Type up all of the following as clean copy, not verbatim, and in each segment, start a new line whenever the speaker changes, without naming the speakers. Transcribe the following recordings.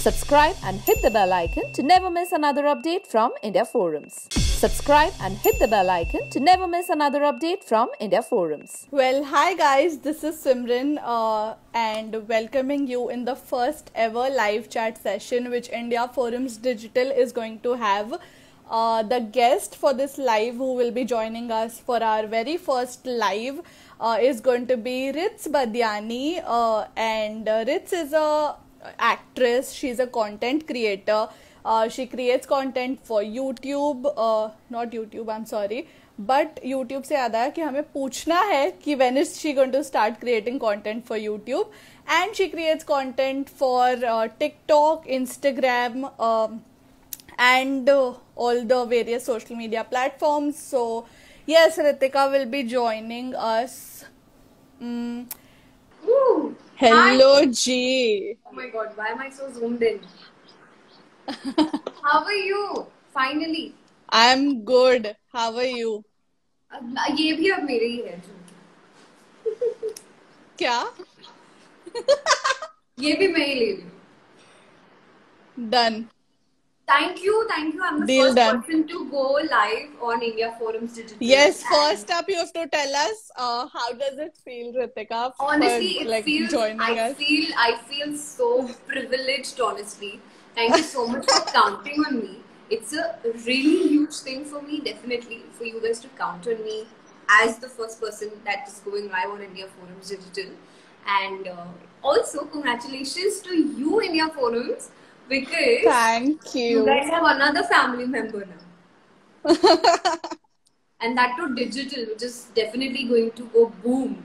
Subscribe and hit the bell icon to never miss another update from India Forums. Subscribe and hit the bell icon to never miss another update from India Forums.
Well, hi guys, this is Simran and welcoming you in the first ever live chat session which India Forums Digital is going to have. The guest for this live who will be joining us for our very first live is going to be Ritz Badiani, and Ritz is a actress. She's a content creator. She creates content for YouTube, not YouTube, I'm sorry, but YouTube से याद आया कि हमें पूछना है कि when is she going to start creating content for YouTube, and she creates content for TikTok, Instagram, and all the various social media platforms. So yes, Ritika will be joining us.
Ooh,
Hello,
hi.
G.
Oh my god, why am I so zoomed in? How are you? Finally.
I'm good. How are you?
ये भी अब मेरे ही है
क्या?
ये भी मैं ही ले रही हूँ.
Done.
Thank you. I'm the
Deal
first
done.
person to go live on India Forums Digital.
Yes,
And
first up, you have to tell us how does it feel, Ritika,
honestly,
for
it feels.
joining us.
I feel so privileged. Honestly, thank you so much for counting on me. It's a really huge thing for me, definitely, for you guys to count on me as the first person that is going live on India Forums Digital. And also, congratulations to you, India Forums, because
Thank
you
you.
guys have another family member now. And that too digital, which is definitely going to go boom.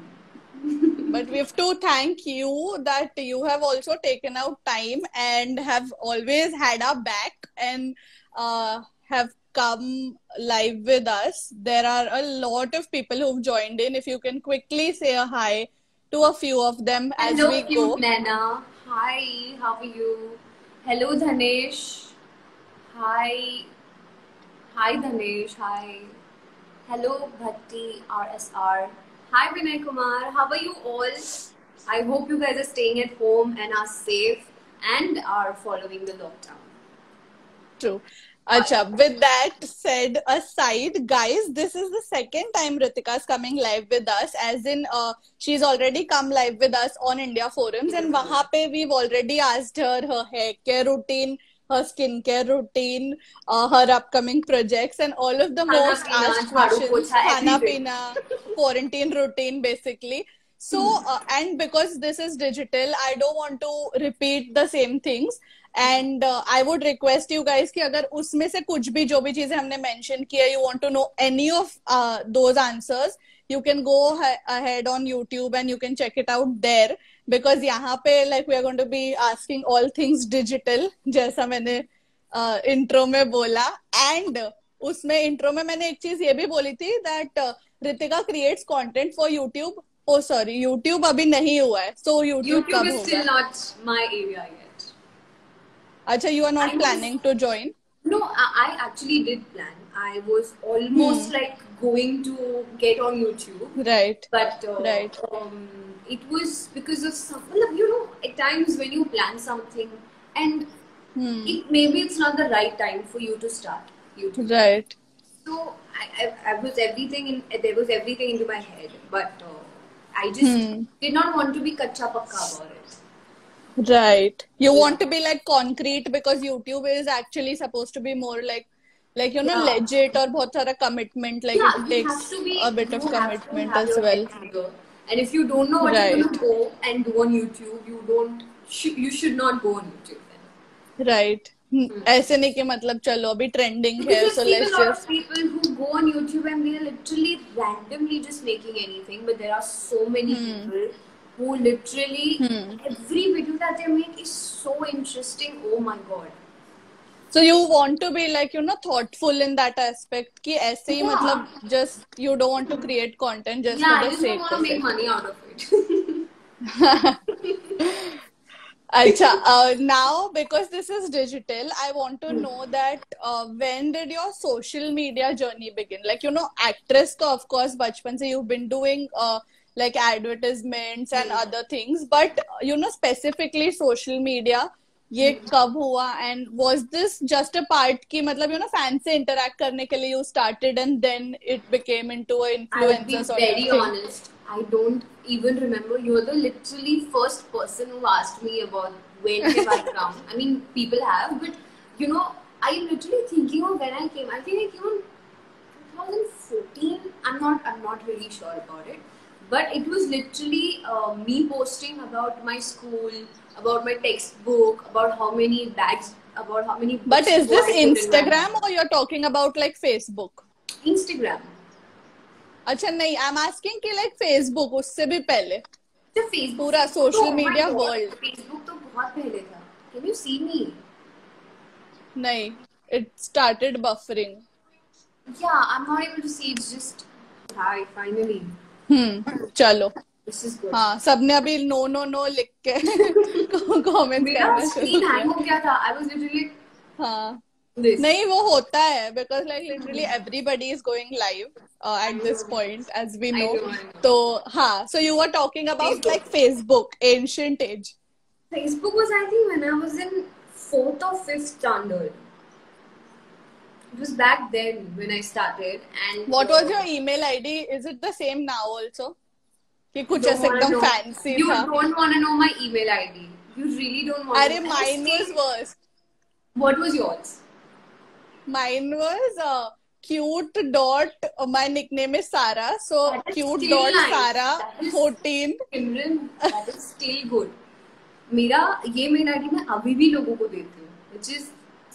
But we have to thank you that you have also taken out time and have always had our back and have come live with us. There are a lot of people who've joined in. If you can quickly say a hi to a few of them as
Hello,
we
cute
go.
Nana. Hi, how are you? Hello, Dhanesh. Hi. Hi, Dhanesh. Hi. Hello, Bhatti RSR. Hi, Vinay Kumar. How are you all? I hope you guys are staying at home and are safe and are following the lockdown.
True. Acha, with that said aside, guys, this is the second time Ritika is coming live with us, as in she's already come live with us on India Forums, and wahan pe we've already asked her hair care routine, her skincare routine, her upcoming projects, and all of the
Khana
most
pina,
asked
jhadu
questions,
pocha,
khana
everything.
pina, quarantine routine basically. So, and because this is digital, I don't want to repeat the same things. And I would request you guys कि अगर उसमें से कुछ भी जो भी चीजें हमने मेंशन किया you want to know any of those answers you can go ahead on YouTube and you can check it out there, because यहाँ पे like we are going to be asking all things digital जैसा मैंने intro में बोला. And उसमें intro में मैंने एक चीज ये भी बोली थी that Ritika creates content for YouTube. Oh sorry, YouTube अभी नहीं हुआ है, so YouTube
YouTube
कब
is
होगा?
still not my area yet.
Acha, you are not planning to join?
No, I actually did plan. I was almost like going to get on YouTube.
Right.
But
Right.
it was because of some, you know, at times when you plan something and maybe it's not the right time for you to start YouTube.
Right.
So I was there was everything into my head, but I just did not want to be kacha pakka about it.
Right. You want to be like concrete, because YouTube is actually supposed to be more like you know,
Yeah.
legit or बहुत सारा commitment, like
Yeah,
it
you
takes
have to be.
a bit of
You have to
commitment
have
as
your
well.
head clear. And if you don't know what you're
Right.
gonna go and do on YouTube, you should not go on YouTube. Then.
Right. ऐसे नहीं कि मतलब चलो अभी trending है,
Because
so
I've seen
let's
a lot
just
of people who go on YouTube and they are literally randomly just making anything, but there are so many people who literally every video that they make is so interesting. Oh my god.
So you want to be like, you know, thoughtful in that aspect कि ऐसे ही
Yeah.
मतलब just you don't want to create content just
Yeah,
for
I
the
just don't
sake
want to
of
make
it.
money out of it.
Acha, now because this is digital, I want to know that when did your social media journey begin? Like, you know, actress ka of course bachpan se you've been doing like advertisements and other things, but you know, specifically social media, ये कब हुआ, and was this just a part की मतलब fan से interact करने के लिए you started and then it became into a
I'll be
influencer sort
very
of thing?
honest. I don't even remember. You're the literally first person who asked me about when have I come. I mean, people have, but you know, I'm literally thinking of when I came. I think I came on 2014. I'm not really sure about it, but it was literally me posting about my school, about my textbook, about how many bags, about how many
But
books
is this
I put in my
Instagram
bag.
or you're talking about like Facebook?
Instagram.
अच्छा नहीं, I am asking कि like Facebook उससे भी पहले
तो Facebook
पूरा
तो
social
oh my
media
God,
world?
Facebook तो बहुत पहले था. Can you see me?
नहीं, it started buffering.
Yeah, I'm not able to see. It's just hi. Finally,
चलो.
this is good.
हाँ, सबने अभी नो नो नो लिख के कमेंट्स
मेरा
करना शुरू
स्क्रीन
किया.
हैंग हो गया था. I was literally
हाँ,
this.
नहीं वो होता है because like literally everybody is going live
I
at this
know.
Point as we
I
know.
know. I know.
तो हाँ, so you are talking about
Facebook.
Like Facebook ancient age.
Facebook was I think when I was in fourth or fifth standard. It was back then when I started, and
what was your email ID? Is it the same now also कि कुछ
don't
ऐसे
want to
एकदम
know.
Fancy
You
था?
don't want to know my email ID. You really don't want
अरे
to. And I
mine was
still.
Worst.
What was yours?
Mine was cute dot. My nickname is Sarah, so
That is
cute
still
dot
nice.
Sarah
That is
14.
Simran, that is still good. मेरा ये mail ID मैं अभी भी लोगों को देती हूँ, which is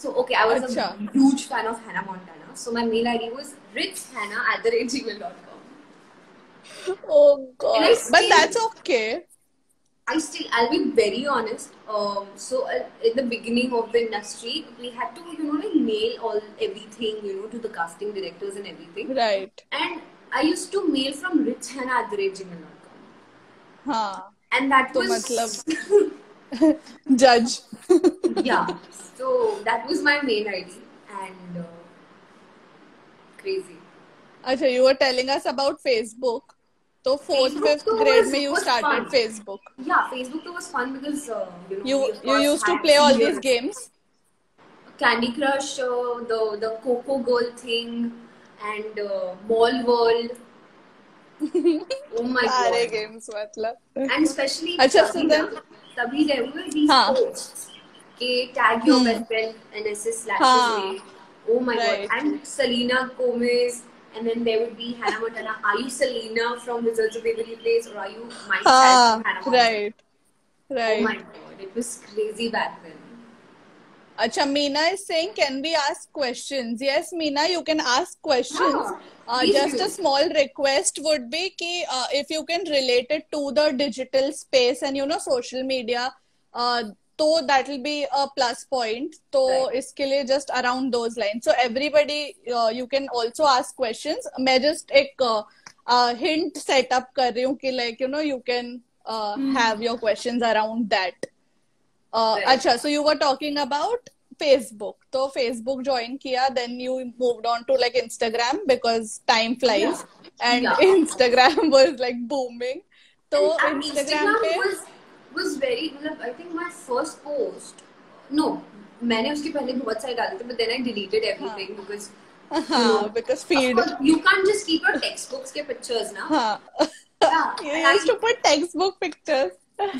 so okay. I was
अच्छा.
a huge fan of Hannah Montana, so my mail ID was richhannah@gmail.com.
Oh
And
God,
I
but
still,
that's okay.
I'll be very honest. So in the beginning of the industry, we had to, like mail everything, to the casting directors and everything.
Right.
And I used to mail from richhannah@gmail.com.
हाँ.
And that
तो
was
मतलब judge.
yeah. So that was my mail ID, and crazy.
अच्छा, you were telling us about Facebook. तो fourth,
Facebook
fifth
though
grade में you
was
started
fun.
Facebook.
Yeah, Facebook though was fun because
You
we of
you
course
used to
had
play all these
serials.
games.
Candy Crush, the Coco Girl thing, and Mall World. Oh my
सारे
God.
games मतलब.
And especially
अच्छा, so then.
तभी there were these
हाँ.
posts. Okay, tag your best friend NSS/A.
हाँ.
Oh my
Right.
God. And Selena Gomez. And then there would be Hannah Montana. Are you Selena from Wizards of Waverly Place, or are you myself from Hannah Montana?
Right.
Oh
Right.
my God. It was crazy back then.
Acha, Meena is saying, can we ask questions? Yes, Meena, you can ask questions.
Please
Just
do.
a small request would be ki, if you can relate it to the digital space and social media, so that will be a plus point. So
Right.
iske liye just around those lines. So everybody, you can also ask questions. मैं just एक hint set up कर रही हूँ कि like you can have your questions around that.
Right.
अच्छा, so you were talking about Facebook. तो Facebook join किया, then you moved on to like Instagram because time flies, and
Yeah.
Instagram was like booming. तो
And
Instagram पे
was very. I think my first post. No, मैंने उसके पहले बहुत सारे डाले थे, but then I deleted everything because.
हाँ, because feed.
Of course, you can't just keep your textbooks के pictures, na?
हाँ.
Yeah.
You
and
used to put textbook pictures.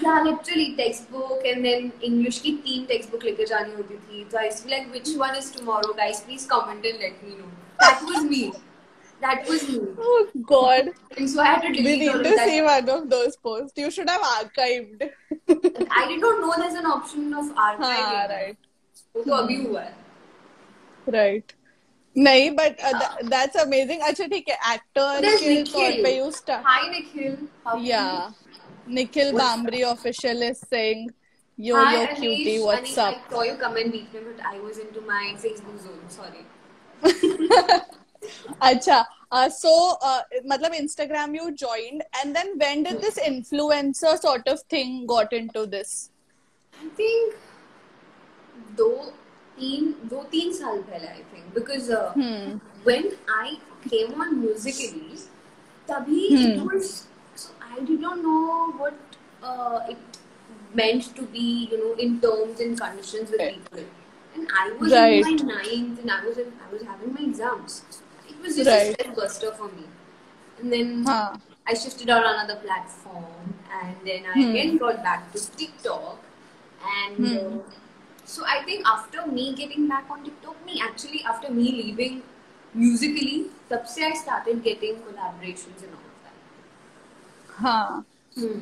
Yeah, literally textbook, and then English की 3 textbook लेके जानी होती थी. So I used to be like, which one is tomorrow, guys? Please comment and let me know. That was me. That was me.
Oh God.
And so I had to
We
delete all
need
of
to
that.
see one of those posts. You should have archived.
I did not know there's an option of archiving.
हाँ, right.
वो तो अभी हुआ है.
Right. नहीं, but that's amazing. अच्छा ठीक है, actor
There's
के तौर पे
Nikhil.
you start.
Hi Nikhil. How are you?
Yeah. Nikhil
What's
Bambri official is saying, yo
Hi
yo
Anish.
cutie, what's
Anish,
up?
I saw you comment weekly, but I was into my Facebook zone. Sorry.
अच्छा, so मतलब Instagram you joined, and then when did this influencer sort of thing got into this?
I think दो तीन साल पहले I think because when I came on Musically, तभी it was so I did not know what it meant to be, in terms and conditions with people. And I was in my
Right.
ninth, and I was having my exams. It was just a
Right.
stress buster for me. And then
Huh.
I shifted out another platform, and then I again got back to TikTok. And so I think after me getting back on TikTok, actually after me leaving musically, तब से I started getting collaborations and all of that.
Huh.
Hmm.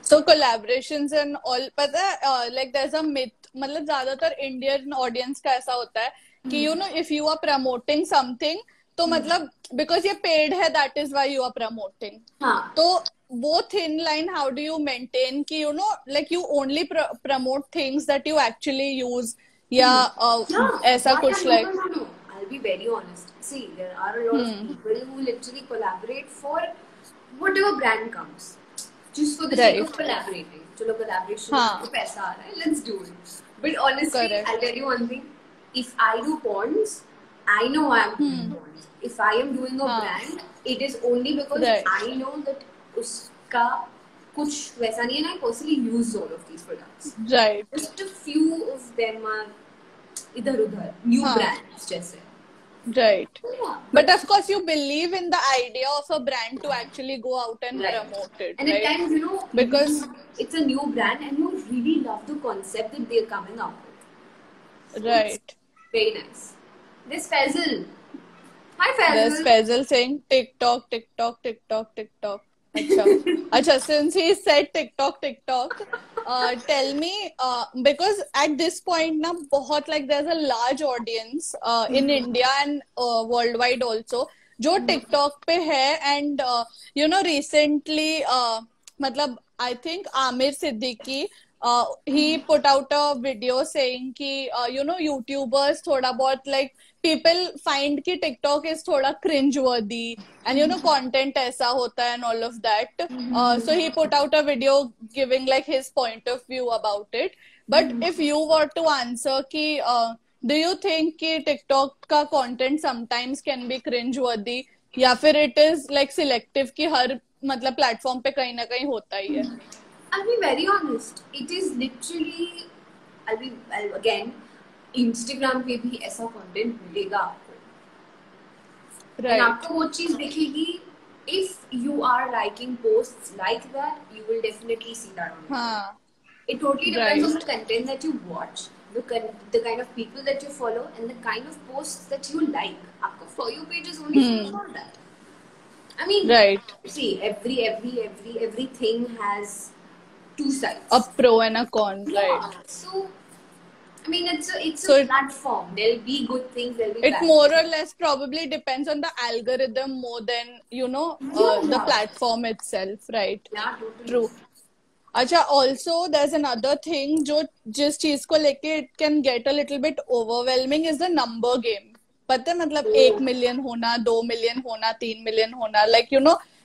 So collaborations and all, पता है like there's a myth, मतलब ज्यादातर Indian audience का ऐसा होता है कि if you are promoting something तो मतलब because ये paid है, that is why you are promoting.
हाँ.
तो वो thin line, how do you maintain कि like you only promote things that you actually use या ऐसा
Why
कुछ
not?
like
No. I'll be very honest. See, there are a lot of people who literally collaborate for whatever brand comes. Just for the sake of collaborating. चलो collaboration में पैसा आ रहा है, let's do it. But honestly,
Correct.
I'll tell you one thing. If I do ponds, I know I am doing ponds. If I am doing a brand, it is only because I know that उसका कुछ वैसा नहीं है ना. I personally use all of these products.
Right.
Just a few of them are इधर उधर new brands जैसे.
Right.
Yeah.
But of course, you believe in the idea of a brand to actually go out and promote it,
And
right?
at times,
because
it's a new brand and you really love the concept that they're coming out with.
Right.
It's very nice. There's Faisal. Hi, Faisal.
There's Faisal saying TikTok, TikTok, TikTok, TikTok. Acha, since he said TikTok, tell me, because at this point na बहुत like there's a large audience in India and worldwide also जो TikTok पे है, and recently मतलब I think Amir Siddiqui he put out a video saying कि YouTubers थोड़ा बहुत like people find कि TikTok is थोड़ा cringe worthy and content ऐसा होता है and all of that. So he put out a video giving like his point of view about it. But if you were to answer कि do you think कि TikTok का content sometimes can be cringe worthy या फिर it is like selective कि हर मतलब platform पे कहीं ना कहीं होता ही है?
I'll be very honest. It is literally, again, Instagram पे भी ऐसा content मिलेगा आपको.
Right.
And आपको वो चीज दिखेगी. If you are liking posts like that, you will definitely see that on
हाँ.
It totally depends on the content that you watch, the kind of people that you follow, and the kind of posts that you like. आपका For You page is only for that. I mean,
right.
See, everything has two sides.
A pro and a con,
Yeah.
right?
So, I mean, it's
So
a platform. There'll be good things. There'll be
it
bad
more
things.
or less probably depends on the algorithm more than
Yeah.
the platform itself, right?
Yeah, totally.
True. अच्छा, also there's another thing जो जिस चीज को लेके it can get a little bit overwhelming is the number game. पता है मतलब 1 million होना, 2 million होना, 3 million होना, like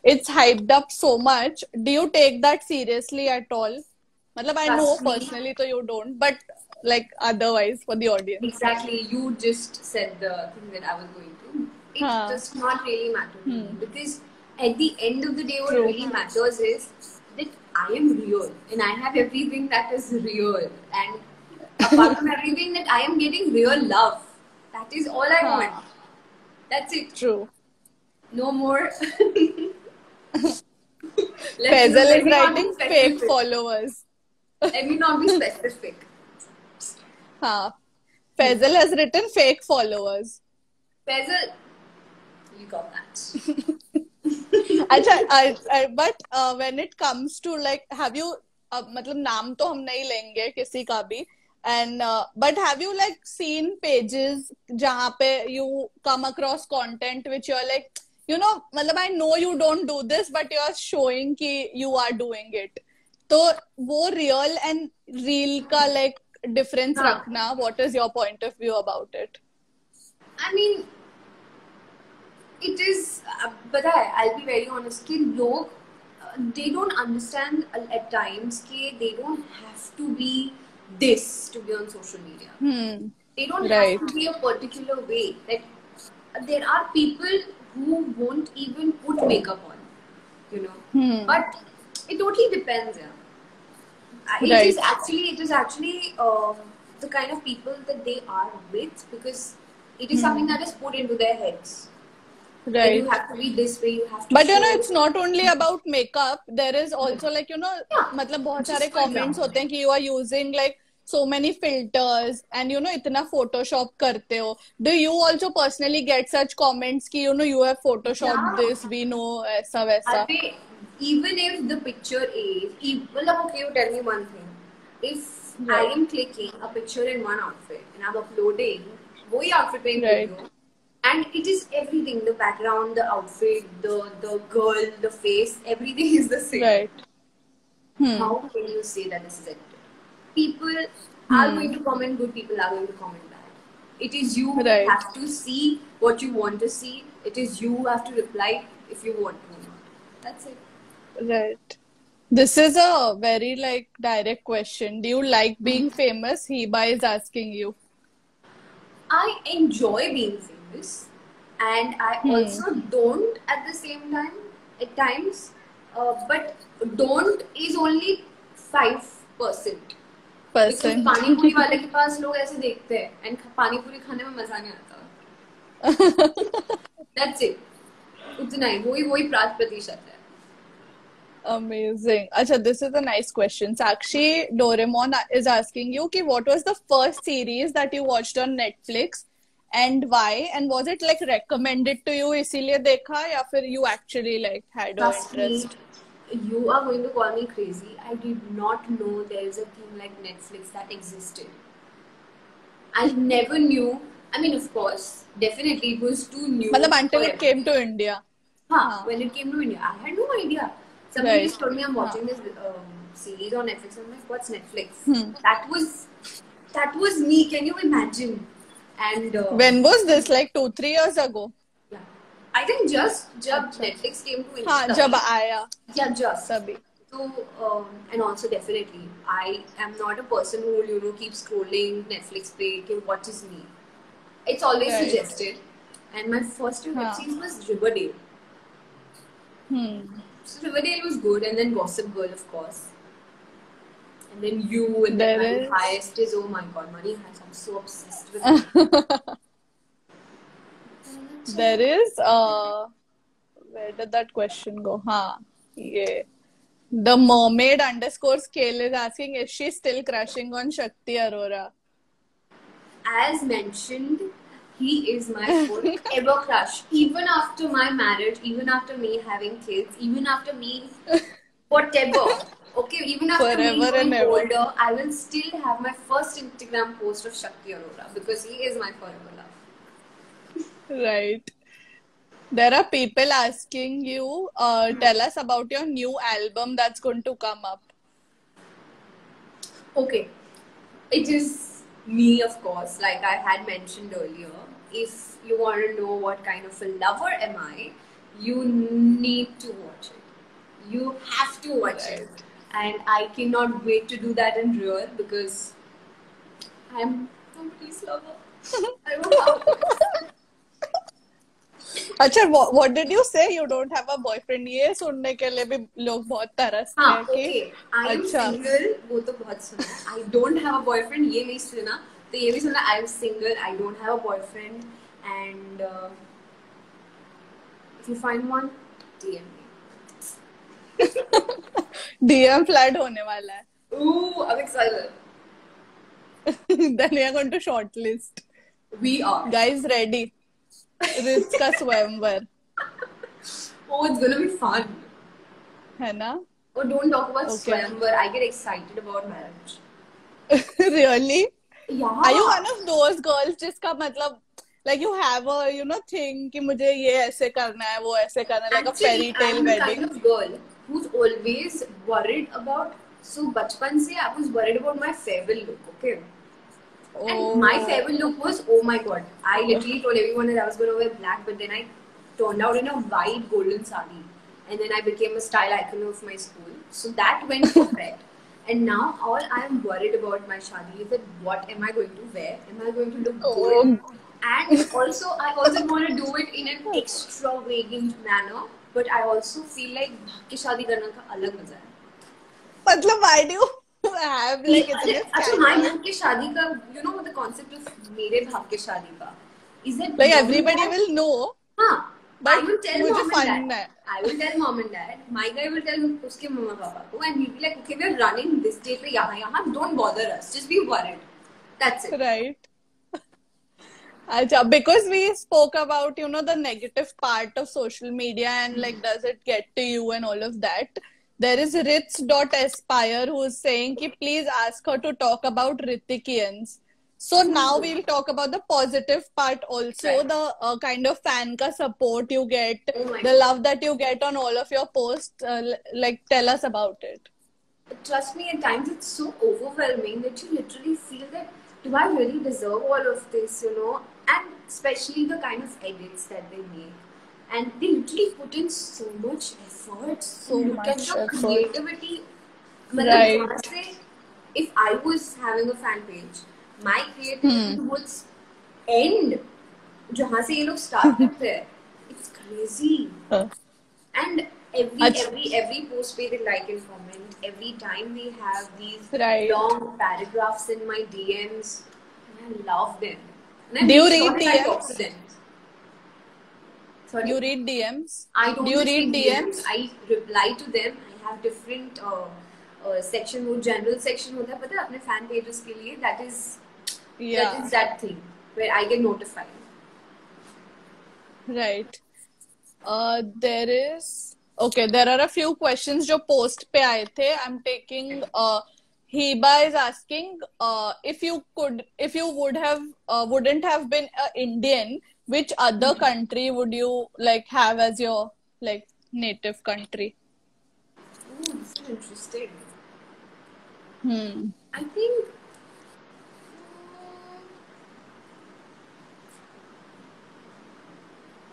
it's hyped up so much. Do you take that seriously at all? मतलब I know
Trust me.
personally so you don't, but like otherwise for the audience.
Exactly. You just said the thing that I was going to. It does not really matter to me because at the end of the day, what really matters is that I am real and I have everything that is real. And apart from everything, that I am getting real love. That is all I want. That's it.
True.
No more.
Faisal is writing fake followers.
Let me not be specific.
Faisal has written fake followers.
Faisal, you got that.
अच्छा, but when it comes to like, have you मतलब नाम तो हम नहीं लेंगे किसी का भी, and but have you like seen pages जहाँ पे you come across content which you're like, मतलब I know you don't do this but you are showing कि you are doing it. तो वो real and real का like difference रखना, what is your point of view about it?
I mean, it is, but I'll be very honest, कि लोग they don't understand at times कि they don't have to be this to be on social media. They don't have to be a particular way. Like there are people who won't even put makeup on, but it totally depends. Yeah. It is actually the kind of people that they are with, because it is something that is put into their heads. That you have to be this way, you have to
But
show.
it's not only about makeup. There is also like, मतलब बहुत सारे comments होते हैं कि you are using like so many filters and इतना Photoshop करते हो. Do you also personally get such comments कि you have Photoshopped this, we know ऐसा वैसा?
Even if the picture is, okay, you tell me one thing. If I am clicking a picture in one outfit and I'm uploading वही outfit पे video, and it is everything, the background, the outfit, the girl, the face, everything is the same.
Right.
How can you say that this is edited? People are going to comment good, people are going to comment bad. It is you who have to see what you want to see. It is you who have to reply if you want to or not. That's it.
Right. This is a very like direct question. Do you like being famous? Hiba is asking you.
I enjoy being famous, and I also don't at the same time at times. But don't is only 5%. Because पानी पूरी वाले के पास लोग ऐसे देखते हैं, and पानी पूरी खाने में मजा नहीं आता. That's it. उतना ही वही 5% है.
Amazing. Acha, this is a nice question. Sakshi Doraemon is asking you ki what was the first series that you watched on Netflix and why? And was it like recommended to you इसीलिए देखा या फिर you actually like had an interest?
You are going to call me crazy. I did not know there is a thing like Netflix that existed. I never knew. I mean, of course, definitely it was too new.
मतलब until it came to India.
When it came to India, I had no idea. Somebody just told me I'm watching this series on Netflix. I'm like, what's Netflix? That was me. Can you imagine? And
when was this? Like 2-3 years ago?
Yeah, I think just Netflix came to India.
जब आया.
Yeah, just.
तभी.
So and also definitely, I am not a person who keep scrolling Netflix page. What is me? It's always suggested. And my first web series was Riverdale. So Riverdale was good, and then Gossip Girl, of course. And then you, and then Money Heist is, oh my god, Money Heist, I'm so obsessed with it.
There is, where did that question go? Yeah. The mermaid _ scale is asking, is she still crushing on Shakti Arora?
As mentioned, he is my forever crush. Even after my marriage, even after me having kids, even after me, whatever. Okay, even after me going older, I will still have my first Instagram post of Shakti Arora because he is my forever love.
Right. There are people asking you, tell us about your new album that's going to come up.
Okay. It is me, of course, like I had mentioned earlier. If you want to know what kind of a lover am I, you need to watch it. You have to watch it. And I cannot wait to do that in real because I'm somebody's lover. I don't have
अच्छा, what did you say? You don't have a boyfriend? ये सुनने के लिए भी लोग बहुत तरसते हैं कि
okay. I am single. वो तो बहुत सुना. I don't have a boyfriend. ये नहीं सुना. तो ये भी सुना. I am single. I don't have a boyfriend. And if you find one, DM me.
DM flood होने वाला है.
Ooh, I'm excited.
Then we are going to shortlist.
We are.
Guys, ready. Ritz का स्वयंवर.
Oh, it's gonna be fun.
है ना?
Oh, don't talk about swayamvar. I get excited about marriage.
Really?
Yeah.
Are you one of those girls जिसका मतलब like you have a thing कि मुझे ये ऐसे करना है वो ऐसे करना है like a fairy tale wedding?
I'm the kind of girl who's always worried about. So बचपन से I was worried about my farewell look. Okay. Oh. And my farewell look was, oh my god, I literally told everyone that I was going to wear black, but then I turned out in a white golden sari, and then I became a style icon of my school. So that went perfect. And now all I am worried about my shadi is that what am I going to wear? Am I going to look good? And also I also want to do it in an extravagant manner, but I also feel like bhag ke shadi karna ka alag maza hai.
मतलब why do you have like इतने
अच्छा my
scandals.
भाग के शादी का, you know the concept of मेरे भाग के शादी का is that
Like
mom and
everybody
dad-
will know,
हाँ, I
but
will tell
मुझे
mom and
fun
dad.
है.
I will tell mom and dad. My guy will tell उसके मम्मा पापा को, and he'll be like, okay, we're running this day पे यहाँ, don't bother us, just be worried. That's it.
Right. Acha, because we spoke about, you know, the negative part of social media and like, does it get to you and all of that. There is Ritz.aspire who is saying ki please ask her to talk about Ritikians. So now we'll talk about the positive part also,
Right.
the kind of fan ka support you get,
Oh my
the
God.
love that you get on all of your posts. Like, tell us about it.
Trust me, at times it's so overwhelming that you literally feel that, do I really deserve all of this, you know? And especially the kind of edits that they make. And they literally put in so much effort.
So
Look at
much
the
effort.
creativity.
Right.
Matlab, जहाँ से, if I was having a fan page, my creativity would end जहाँ से ये लोग start करते हैं. It's crazy. And every post पे they like and comment. Every time they have these
Right.
long paragraphs in my DMs. And I love them. And I'm
Do you
really
read
sure that I talk
DMs?
to them. Sorry?
You read DMs?
I don't
Do you
just
read
DMs.
DMs?
I reply to them. I have different section, वो general section होता है पता है अपने fan pages के लिए. That is
Yeah.
that thing where I get notified.
Right. There are a few questions जो post पे आए थे. I'm taking Hiba is asking if you wouldn't have been an Indian, which other country would you like have as your like native country?
Oh, this is interesting.
Hmm.
I think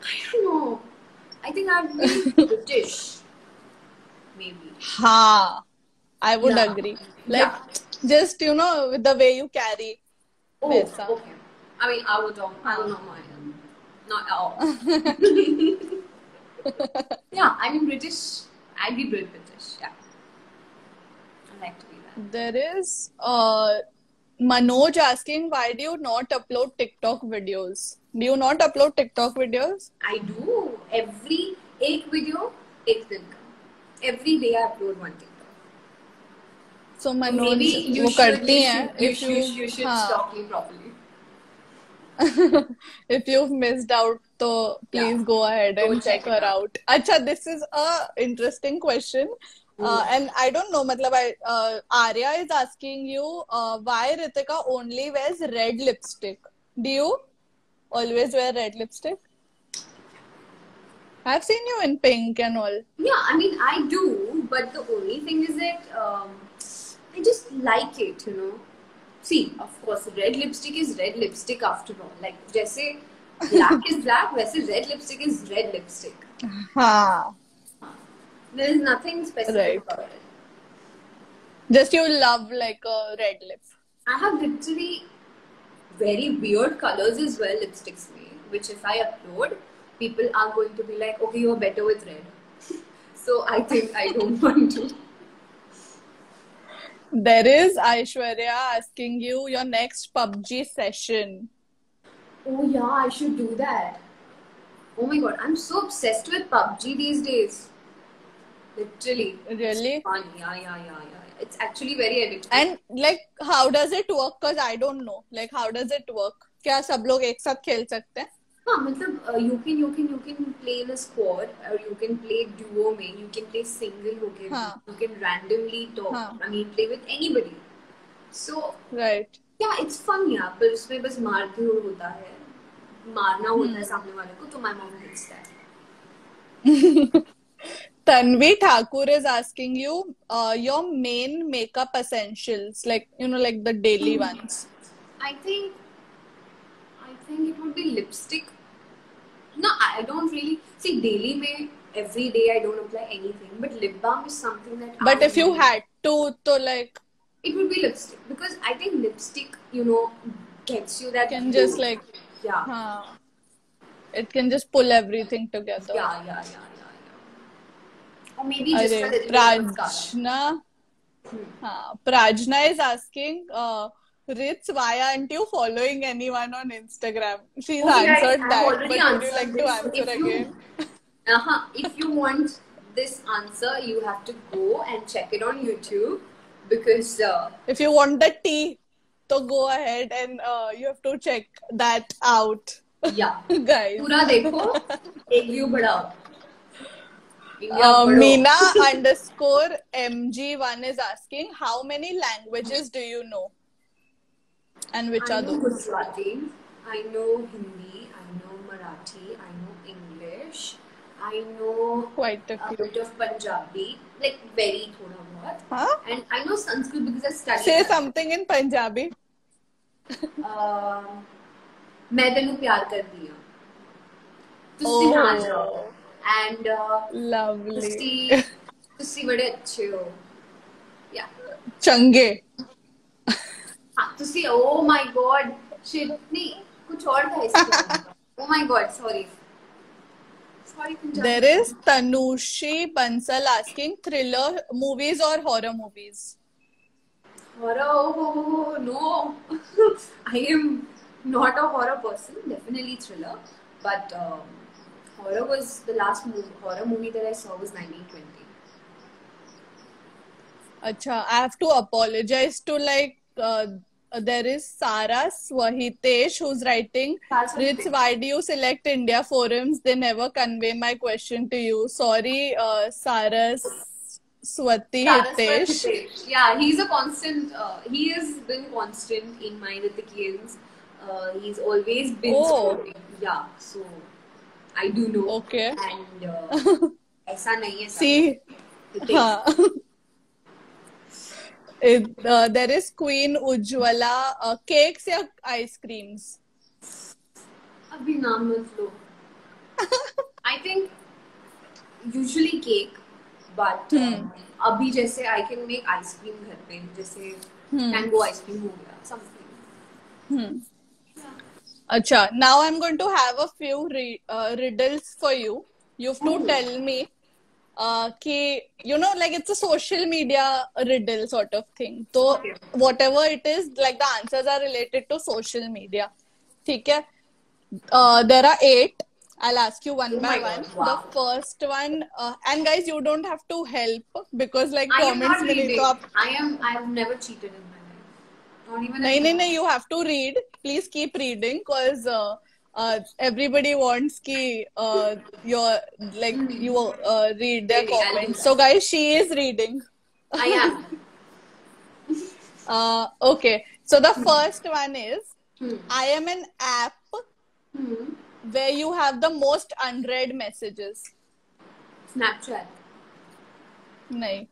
I don't know. I think I'd be British. Maybe.
Ha. I would
Yeah.
agree. Like
Yeah.
just you know with the way you carry.
Oh,
वैसा.
okay. I mean, I would not mind. Not at all. Yeah, I mean, British. I'd be British. Yeah. I like to be that.
There is Manoj asking, why do you not upload TikTok videos? Do you not upload TikTok videos?
I do. Every एक video, एक दिन का. Every day I upload one TikTok.
So
Maybe
Manoj
you
वो
should,
करती हैं.
you should
हाँ,
stalk me properly.
if you've missed out, तो please
Yeah.
go ahead
Go
and check
check it
her out. Acha, this is a interesting question. And I don't know, Arya is asking you why Ritika only wears red lipstick. Do you always wear red lipstick? I've seen you in pink and all.
Yeah, I mean, I do, but the only thing is that I just like it, you know. See, of course, red lipstick is red lipstick after all. Like, जैसे black is black, वैसे red lipstick is red lipstick.
Ha.
There is nothing specific
Right.
about it.
Just you love like a red lip.
I have literally very weird colors as well, lipsticks made, which if I upload, people are going to be like, okay, you're better with red. So I think I don't want to.
There is Aishwarya asking you your next PUBG session.
Oh yeah, I should do that. Oh my god, I'm so obsessed with PUBG these days. Literally.
Really?
It's fun. Yeah. It's actually very addictive.
And like, how does it work? Because I don't know. Like, how does it work? क्या सब लोग एक साथ खेल सकते हैं?
हाँ मतलब you can play in a squad or you can play duo में, you can play single होके,
हाँ.
you can randomly talk.
हाँ.
I mean play with anybody. So
Right.
yeah, it's fun यार, पर उसमें बस मार धूल होता है, मारना होता है सामने वाले को, तो my mom hates that.
Tanvi Thakur is asking you your main makeup essentials, like you know, like the daily ones.
I think it would be lipstick. No, I don't really see daily में every day I don't apply anything, but lip balm is something that.
But
I
if you
need.
had to like,
It would be lipstick because I think lipstick, you know, gets you that.
can
glow.
just like,
Yeah.
It can just pull everything together.
Yeah. Or maybe just a
Arey,
little bit of mascara.
Prajna, Prajna is asking, Rich, why aren't you following anyone on Instagram? She's
Okay, guys,
answered
I've
that,
already
but would you
answered
like to
this. So
answer again?
if you want this answer, you have to go and check it on YouTube because
If you want the tea, so go ahead and you have to check that out,
yeah,
guys.
पूरा देखो, एक view बढ़ाओ. India बढ़ो.
Meena underscore MG1 is asking, how many languages do you know? And which
I
are
know
those?
Gujarati, I know Hindi, I know Marathi, I know English, I know
Quite a
a
few.
bit of Punjabi, like very thoda bahut.
Huh?
And I know Sanskrit because I studied
Say
that.
something in Punjabi.
मैं तेनू प्यार कर दिया. ਤੁਸੀਂ ਨਾ ਜਾਓ.
Oh,
And
lovely.
ਤੁਸੀਂ बड़े अच्छे हो. Yeah.
Change.
हाँ, ਤੁਸੀਂ oh my god. Shit. नहीं, कुछ और था इसका. Oh my god, sorry. Sorry, Punjabi.
There is Tanushi Bansal asking, thriller movies or horror movies?
Horror, oh, no. I am not a horror person, definitely thriller. But horror was the last horror movie that I saw was 1920.
Acha, I have to apologize to there is Sara Swahitesh who's writing, Rich, why do you select India forums? They never convey my question to you. Sorry, Sara Swahitesh.
Yeah, he's a constant. He has been constant in my Rithikiyans. He's always been supporting. Yeah, so I do know.
Okay.
And ऐसा नहीं है.
See. There is Queen Ujjwala. Cakes or ice creams?
अभी नाम मत लो. I think usually cake, but अभी जैसे I can make ice cream घर पे, जैसे mango ice cream हो गया, something.
Acha, now I'm going to have a few riddles for you. You have to tell me like it's a social media riddle sort of thing. So whatever it is, like the answers are related to social media. Okay? There are 8. I'll ask you one by one.
Wow.
The first one, and guys, you don't have to help because like
I am
comments
not
में
reading.
तो आप
I have never cheated in my life. Not even.
No, you have to read. Please keep reading because everybody wants you read their comments. So guys, she is reading.
I
am. Okay. So the first one is, I am an app where you have the most unread messages.
Snapchat.
No. I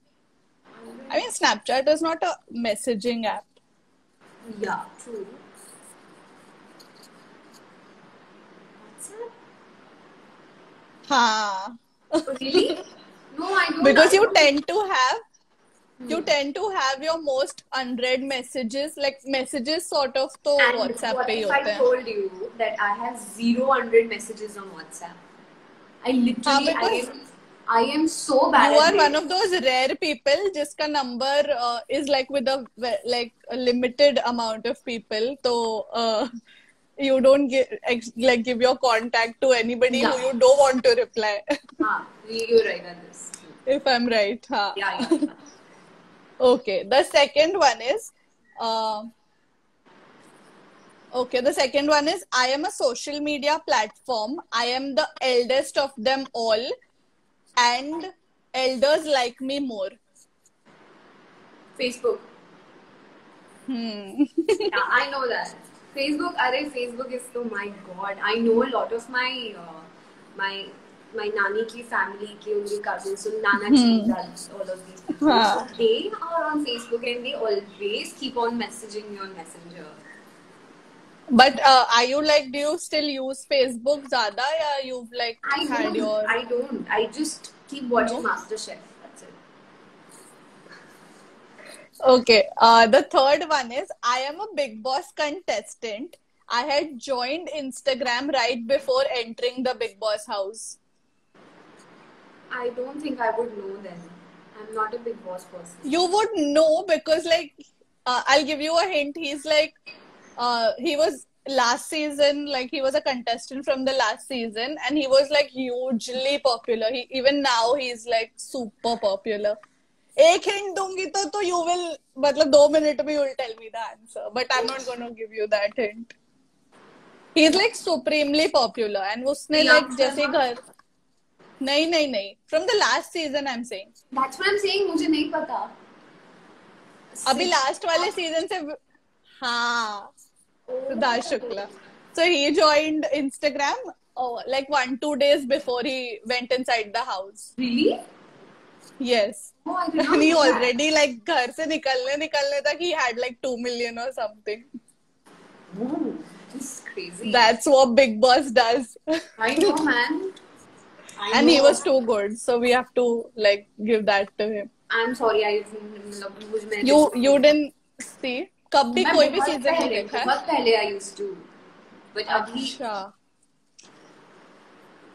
mean, Snapchat is not a messaging app.
Yeah, true.
Ha.
Really? No, I don't.
Because you tend to have your most unread messages, like messages sort of to WhatsApp
what
pe
if
hote
I
hain.
told you that I have 0 messages on WhatsApp? I literally, I am so bad.
You are one of those rare people jiska number is like with a limited amount of people. So you don't give your contact to anybody who you don't want to reply.
You're right on this.
If I'm right. Ha.
Yeah.
Okay. The second one is I am a social media platform. I am the eldest of them all, and elders like me more.
Facebook. Yeah, I know that. Facebook is so, my god. I know a lot of my nani ki family ki unki cousins, so nana ki all of these people. So they are on Facebook and they always keep on messaging me on Messenger.
But are you do you still use Facebook zyada ya you've
I don't. I just keep watching MasterChef. That's it.
Okay. The third one is, I am a Bigg Boss contestant. I had joined Instagram right before entering the Bigg Boss house.
I don't think I would know then. I'm not a Big Boss person.
You would know because, like, I'll give you a hint. He's like, he was last season, like, he was a contestant from the last season, and he was like hugely popular. Even now he's like super popular. एक hint दूंगी तो you will, मतलब 2 minutes में you will tell me the answer, but I'm not going to give you that hint. He's like supremely popular, and उसने like जैसे घर नहीं from the last season I'm saying.
That's what I'm saying. मुझे नहीं पता.
अभी last वाले season से हाँ Siddharth Shukla. So he joined Instagram like 1-2 days before he went inside the house.
Really?
Yes.
Oh, I did not
And he
know that.
already like घर से निकलने तक he had like 2 million or something.
Ooh, this is crazy.
That's what Big Boss does.
I know, man.
And he was too good, so we have to like give that to him.
I'm sorry,
You didn't see कब भी कोई भी season नहीं देखा है?
बहुत पहले I used to, but अभी.
अच्छा.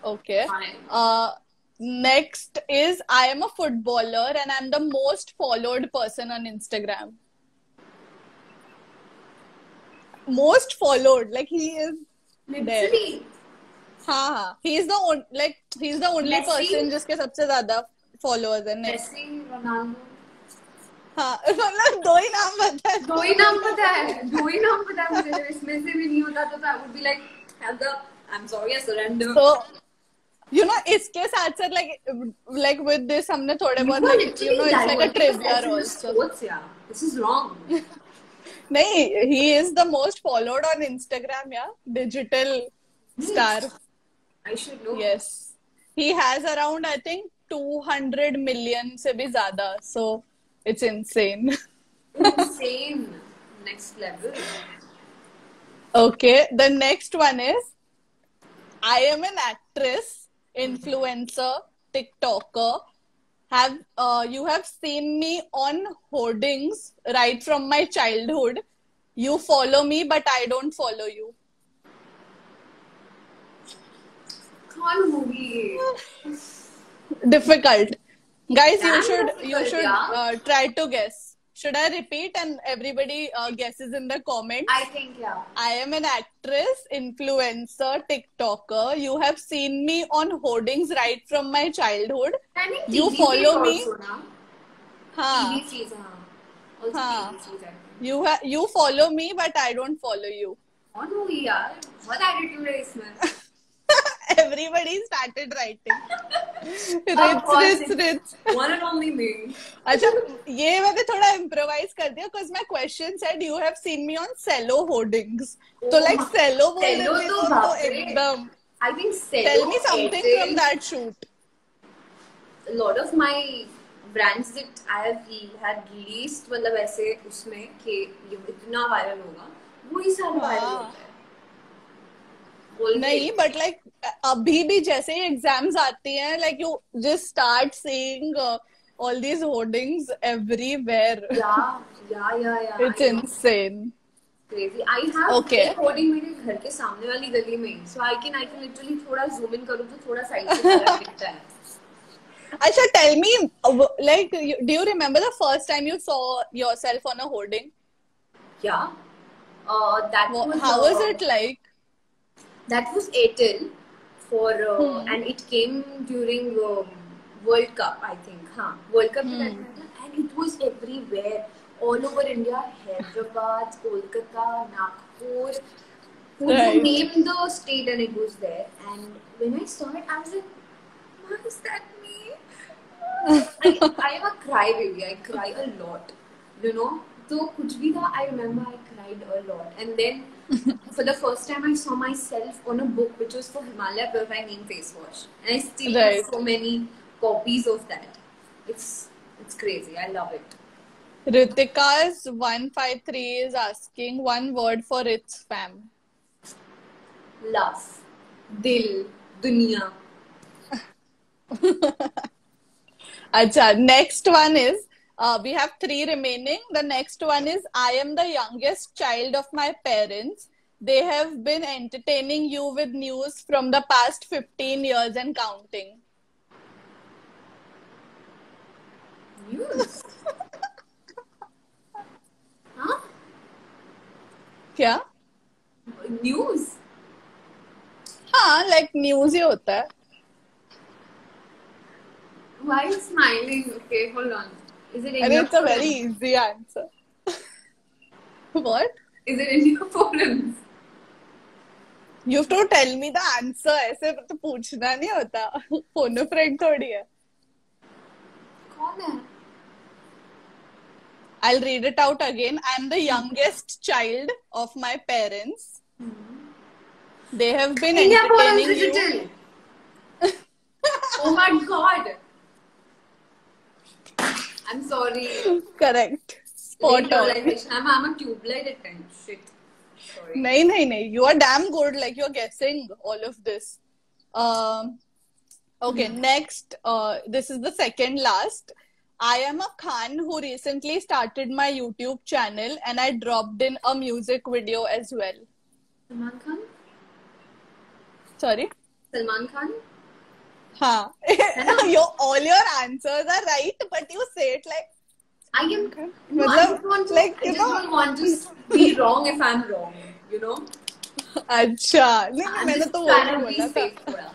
Okay.
Fine.
Next is I am a footballer and I'm the most followed person on Instagram. Most followed, like he is there.
Literally.
हाँ. He's the only
Messi?
person जिसके सबसे ज़्यादा followers हैं.
Messi, Ronaldo.
हाँ. मतलब दो ही नाम पता है.
दो ही नाम पता है मुझे. इसमें से भी नहीं होता तो I would be like, I'm sorry, I surrender.
So, you know, इसके साथ like with this हमने थोड़े बहुत like, you know, it's like a trivia also.
Sports, yeah. This is wrong.
नहीं, he is the most followed on Instagram, yeah. Digital star.
I should know.
Yes. He has around, I think, 200 million से भी ज़्यादा. So, it's insane.
Insane. Next level.
Okay. The next one is, I am an actress, influencer, TikToker. You have seen me on hoardings right from my childhood. You follow me, but I don't follow you.
कौन होगी?
Difficult. Guys, you
Damn
should
yeah.
try to guess. Should I repeat and everybody guesses in the comments?
I think, yeah.
I am an actress, influencer, TikToker. You have seen me on hoardings right from my childhood.
I think
You
TV
follow me.
also, na?
हाँ.
TV series, हाँ. Also
हाँ.
TV series, I think.
You follow me, but I don't follow you.
कौन होगी यार? बहुत attitude है इसमें.
Everybody started writing. Rich.
One and only me.
अच्छा, ये मैंने थोड़ा improvise कर दिया because my question said you have seen me on cello hoardings. तो like cello बोल
Cello
रहे
तो
तो
बाप रे.
एकदम.
I think cello.
Tell me something
Airtel,
from that shoot.
A lot of my brands that I have had released, मतलब ऐसे उसमें कि ये इतना viral होगा, वही सब viral होता है.
नहीं, but like अभी भी जैसे ही exams आती हैं, like you just start seeing all these hoardings everywhere.
Yeah.
It's insane.
Crazy. I have
Okay.
एक hoarding मेरे घर के सामने वाली गली में, so I can literally थोड़ा zoom in करूँ तो थोड़ा side से कलर दिखता है.
Acha, tell me, like, do you remember the first time you saw yourself on a hoarding?
Yeah. That was.
How was it like?
That was Airtel for and it came during World Cup, I think. World Cup and it was everywhere, all over India, Hyderabad, Kolkata, Nagpur. You name the state and it was there. And when I saw it, I was like, "What is that me?" I am a crybaby. I cry a lot, you know. So kuch bhi tha, I remember I cried a lot. And then for the first time I saw myself on a book which was for Himalaya Purifying Neem Face Wash. And I still have so many copies of that. It's crazy. I love it.
Ritika's 153 is asking one word for its fam.
Love. Dil. Dunya.
Acha, next one is, we have 3 remaining. The next one is, I am the youngest child of my parents. They have been entertaining you with news from the past 15 years and counting. क्या?
News.
हाँ, like news ही होता है.
Why are you smiling? Okay, hold on. Is it
And
India
it's a very
forums?
easy answer. What?
Is it India forums?
You have to tell me the answer. ऐसे तो पूछना नहीं होता. Phone friend थोड़ी है.
कौन है?
I'll read it out again. I'm the youngest child of my parents. They have been
India forums
entertaining you.
digital. Oh my god. I'm sorry.
Correct. Spot
Late
on.
realization. I'm a tube light at times. Shit. Sorry.
नहीं. You are damn good. Like you're guessing all of this. Okay, next. This is the second last. I am a Khan who recently started my YouTube channel and I dropped in a music video as well.
Salman Khan?
Sorry?
Salman Khan?
हाँ. All your answers are right, but you say it like
I am.
Okay.
No, I just want to.
like,
I just don't want to be wrong if I'm wrong. You know.
अच्छा. नहीं,
I'm
मैंने
just
तो
trying
वही
to be
बोला था.
safe. थोड़ा.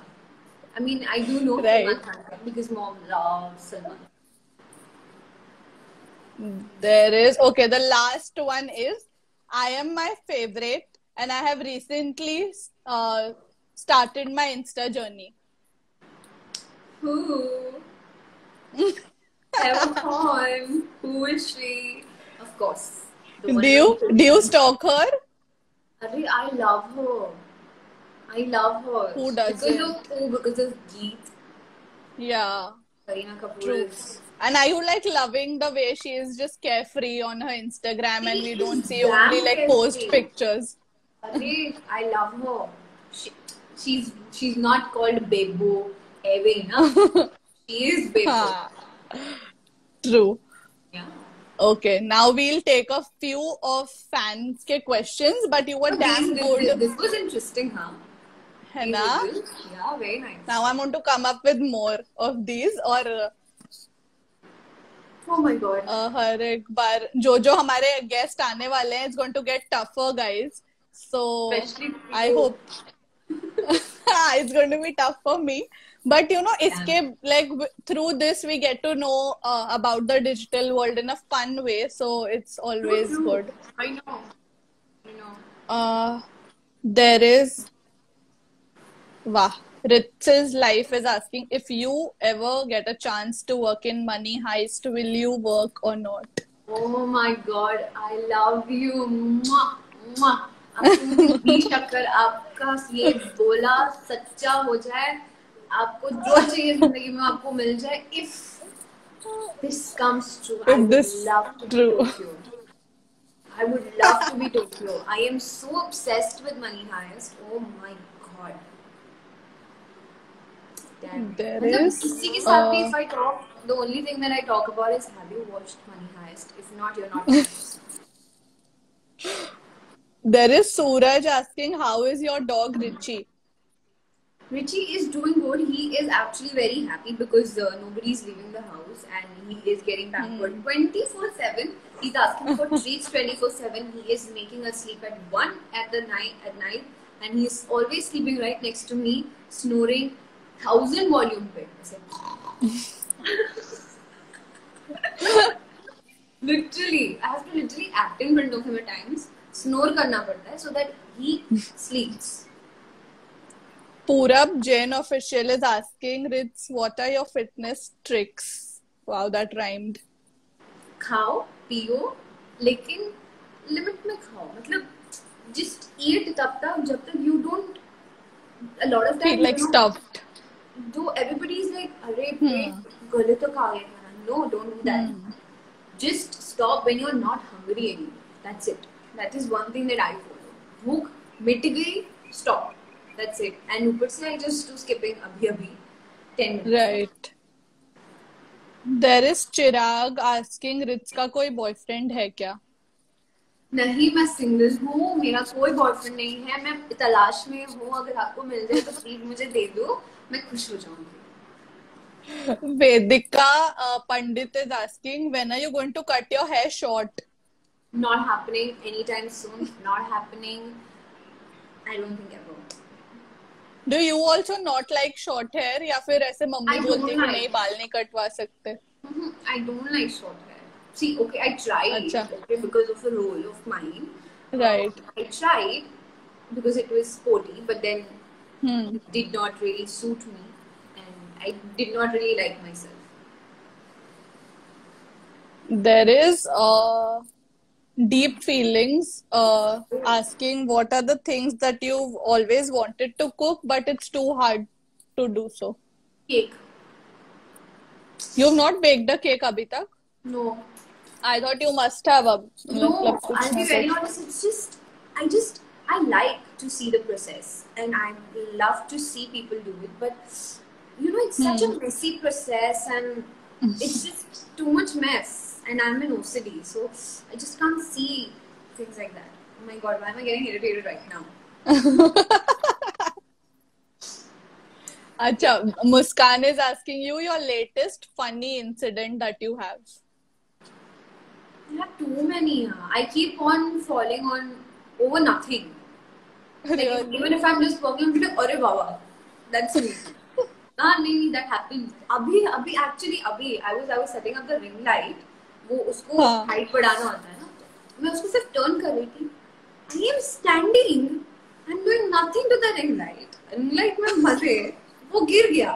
I mean, I do know
Right.
Salman Khan because mom loves Salman.
There is. Okay, the last one is I am my favorite and I have recently started my Insta journey.
Who? Sarah Khan. Who is she? Of course. The one
Do you
and
stalk her?
only. I love her. I love her.
Who doesn't?
Because of Geet.
Yeah,
Kareena Kapoor
true.
is.
And are you like loving the way she is just carefree on her Instagram and we don't see
Damn
only like post
carefree.
pictures?
Arey, I love her. She's not called Bebo Eve, na? She is Bebo.
हाँ, true.
Yeah.
Okay, now we'll take a few of fans के questions, but you were damn good.
This was interesting, huh?
है ना?
Yeah, very nice.
Now I want to come up with more of these और
Oh my god.
हर एक बार जो हमारे guest आने वाले हैं, it's going to get tougher, guys. So
Especially
I
you.
hope it's going to be tough for me. But you know, इसके like through this we get to know about the digital world in a fun way. So it's always
True.
good.
I know.
There is. Wow. Ritz's life is asking if you ever get a chance to work in Money Heist, will you work or not?
Oh my god, I love you. Mwah, mwah. आपको भी शक्कर आपका ये बोला सच्चा हो जाए आपको जो चाहिए जिंदगी में आपको मिल जाए if this comes true I would love to be Tokyo. I would love to be Tokyo. I am so obsessed with Money Heist. Oh my god. Damn.
There
मतलब
is,
किसी के साथ भी if I talk, the only thing that I talk about is have you watched Money Heist? If not, you're not.
There is Suraj asking how is your dog Richie?
Richie is doing good. He is actually very happy because nobody's leaving the house and he is getting pampered 24/7. He's asking for treats 24/7. He is making us sleep at 1 at night and he is always sleeping right next to me, snoring 1000 volume pe. Literally, I have to literally act in front of him at times. Snore करना पड़ता है so that he sleeps.
Purab Jain official is asking Ritz, what are your fitness tricks? Wow, that rhymed.
खाओ पियो लेकिन limit में खाओ मतलब just eat तब तक जब तक you don't a lot of
Feel
times
like stuffed.
do everybody is like अरे पेट गले तक आ गया खाना. No, don't do that. Just stop when you're not hungry anymore. That's it. That is one thing that I follow. भूख मिट गई, stop. That's it. And ऊपर से I just do skipping अभी 10 minutes.
Right. There is Chirag asking Ritz का कोई boyfriend है क्या?
नहीं मैं सिंगल हूँ मेरा कोई बॉयफ्रेंड नहीं है मैं तलाश में हूँ अगर आपको मिल जाए तो प्लीज मुझे दे दो मैं खुश हो जाऊंगी.
Vedika Pandit is asking when are you going to cut your hair short?
Not happening anytime soon. Not happening. I don't think ever.
Do you also not like short hair या फिर ऐसे mummy
I
बोलती है
don't
कि नहीं
like.
बाल नहीं कटवा सकते?
I don't like short hair. See, okay, I tried,
अच्छा,
okay, because of a role of mine.
right.
I tried because it was sporty, but then
Hmm.
it did not really suit me, and I did not really like myself.
There is deep feelings asking what are the things that you've always wanted to cook, but it's too hard to do so.
Cake.
You've not baked a cake abhi tak?
No.
I thought you must have.
No,
मतलब कुछ
I'll be
ना
very
कुछ.
honest. I like to see the process, and I love to see people do it. But it's such a messy process, and it's just too much mess. And I'm an OCD, so I just can't see things like that. Oh my god, why am I getting irritated right now?
Acha, Muskan is asking you your latest funny incident that you have.
There are too many. I keep on falling on over nothing. Like
Really?
even if I'm just walking, I'm like, "Arey Baba, that's me." नहीं, that happened. अभी actually I was setting up the ring light. वो उसको
हाँ.
height बढ़ाना होता है ना. मैं उसको सिर्फ turn कर रही थी. I am standing and doing nothing to the ring light. Ring light में मजे वो गिर गया.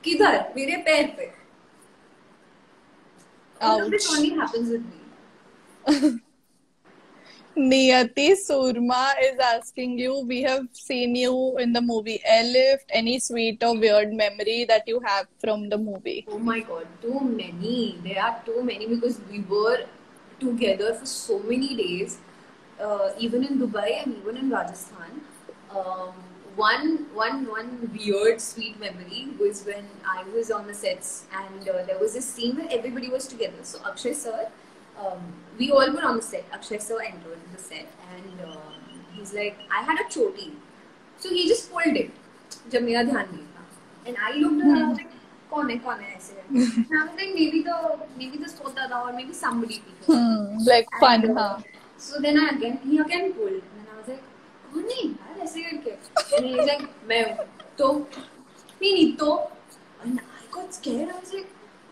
किधर? मेरे पैर पे. All of this
Ouch.
only happens with me.
Niyati Surma is asking you, we have seen you in the movie Elephant. Any sweet or weird memory that you have from the movie?
Oh my god, too many. There are too many because we were together for so many days, even in Dubai and even in Rajasthan. Um, one weird sweet memory was when I was on the sets and there was this scene where everybody was together. So Akshay sir, we all were on the set. Akshay sir entered the set and he's like, I had a choti. So he just pulled it. जब मेरा ध्यान नहीं था. And I looked around, I was like, कौन है ऐसे? And I was like, maybe the सोता था or maybe somebody people.
Like fun,
And,
huh?
So then he again pulled. And then I was like, कौन है यार ऐसे करके? And he's like, मैं हूँ. तो नहीं तो. And I got scared. I was like,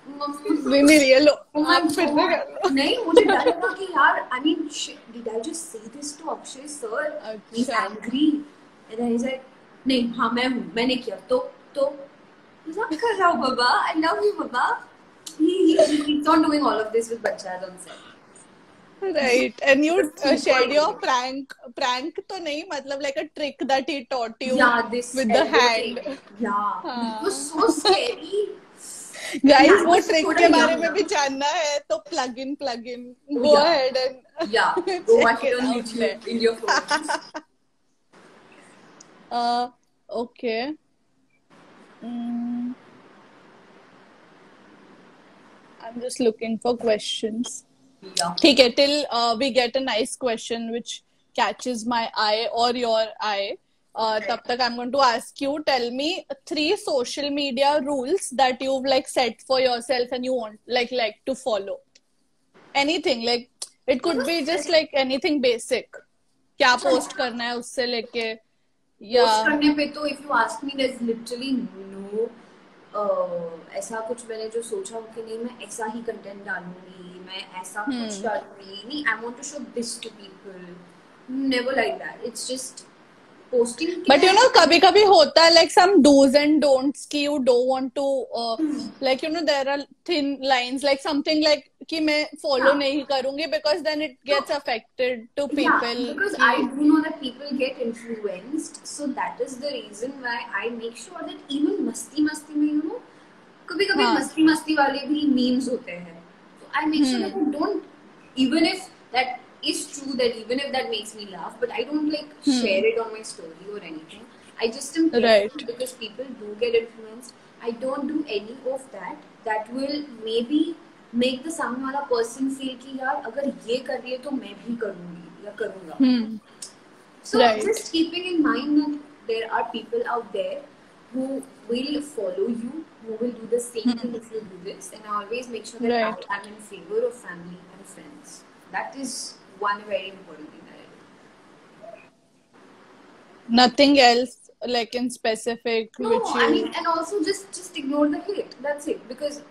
नहीं रियल
oh my
आप फिर से
god.
कर लो.
नहीं मुझे डर लगा कि यार I mean shit, did I just say this to Akshay sir? He's
अच्छा.
angry. And then he's like, नहीं हाँ मैं हूँ मैंने किया तो मजाक कर रहा हूँ बाबा. I love you Baba. He keeps on doing all of this with बच्चा on set.
Right, and you
Just
shared your
super
prank तो नहीं मतलब like a trick that he taught you
Yeah, this
with the
elbow
hand.
thing. Yeah,
हाँ.
it was so scary.
Guys,
Yeah,
वो
बस
trick
थोड़ा
के बारे
young
में भी
था.
जानना है तो plug in.
Oh,
Go
yeah.
ahead and
Yeah, go
check
watch it
it
on
out there.
YouTube in your phone.
Okay. Mm, I'm just looking for questions.
Yeah.
ठीक है, till we get a nice question which catches my eye or your eye. तब तक I'm going to ask you, tell me 3 social media rules that you've like set for yourself and you want like to follow. Anything, like it could be just like anything basic. क्या post करना है उससे लेके या
post करने पे तो if you ask me there's literally no ऐसा कुछ मैंने जो सोचा हो कि नहीं मैं ऐसा ही कंटेंट डालूंगी मैं ऐसा कुछ डालूंगी नहीं I want to show this to people. Never like that. It's just posting.
But you know, कभी कभी होता है like some do's and don'ts कि you don't want to like you know there are thin lines like something like कि मैं follow नहीं करूँगी because then it gets affected to people.
Yeah, because I do know that people get influenced, so that is the reason why I make sure that even मस्ती में you know कभी-कभी मस्ती वाले भी memes होते हैं. So I make sure that I don't, even if that is true, that even if that makes me laugh, but I don't like share it on my story or anything. I just am careful because people do get influenced. I don't do any of that. That will maybe make the सामने वाला person feel कि यार अगर ये कर रही है तो मैं भी करूँगी या करूँगा. So just keeping in mind that there are people out there who will follow you, who will do the same thing if you do this, and I always make sure that I am in favor of family and friends. That is one very important thing that I do.
Nothing else like in specific
No,
which
I
you.
mean, and also just ignore the hate. That's it. Because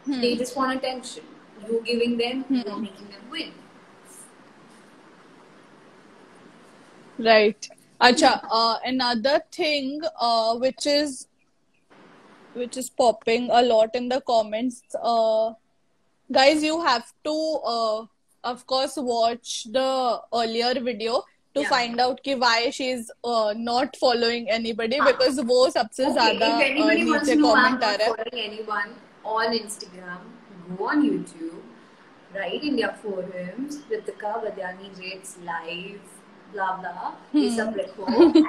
they just want attention. You giving them, you're making them win.
Right. Acha, another thing which is popping a lot in the comments. Guys, you have to of course watch the earlier video to
Yeah.
find out कि why she's not following anybody,
हाँ.
because वो सबसे
Okay,
ज़्यादा
if anybody wants
नीचे
to know why I'm
comment uh
not
रहा है.
following anyone on Instagram, go on YouTube, write India Forums, Ritika Vadyani Rates Live, blah blah, ये सब लिखो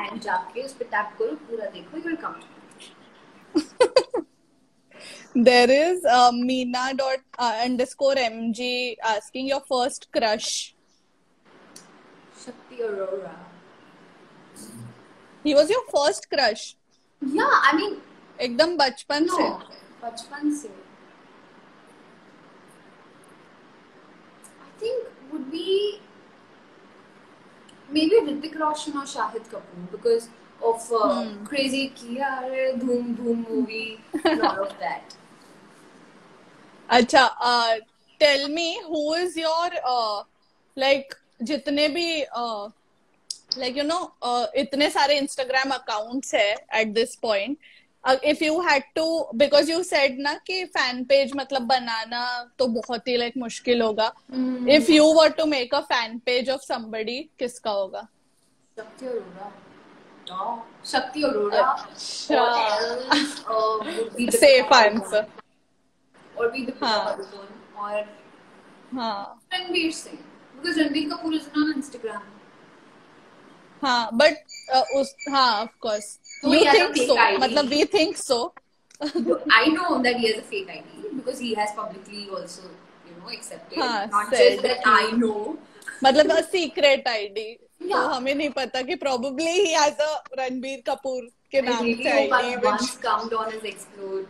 and जाके उस पे tap करो, पूरा देखो, you will come to know.
There is Meena dot underscore MG asking your first crush.
Shakti Arora.
He was your first crush.
Yeah, I mean,
एकदम बचपन से.
no, बचपन से. I think would be maybe Hrithik Roshan or Shahid Kapoor because of Crazy Kiya Hai, Dhoom Dhoom movie, and all of that.
अच्छा, tell me who is your like जितने भी like you know इतने सारे Instagram accounts है at this point. If you had to, because you said ना कि fan page मतलब बनाना तो बहुत ही like मुश्किल होगा. If you were to make a fan page of somebody, किसका होगा?
Shakti Arora. No. Shakti Arora.
अच्छा.
Or else would be
Safe
Deepika
answer.
Padukone. Or be Deepika
हाँ.
Padukone. Or
हाँ.
Ranveer Singh. Because Ranveer Kapoor is on Instagram.
हाँ, but हाँ, of course.
So
You
he has a
think
fake
so?
ID.
मतलब we think so.
I know that he has a fake ID because he has publicly also, accepted.
हाँ,
Not
said
just that
कि-
I know.
मतलब a secret ID. तो
Yeah.
हमें नहीं पता कि probably he has a Ranbir Kapoor के
I
नाम
really
से
hope
ID
I've
which
once come on his explode.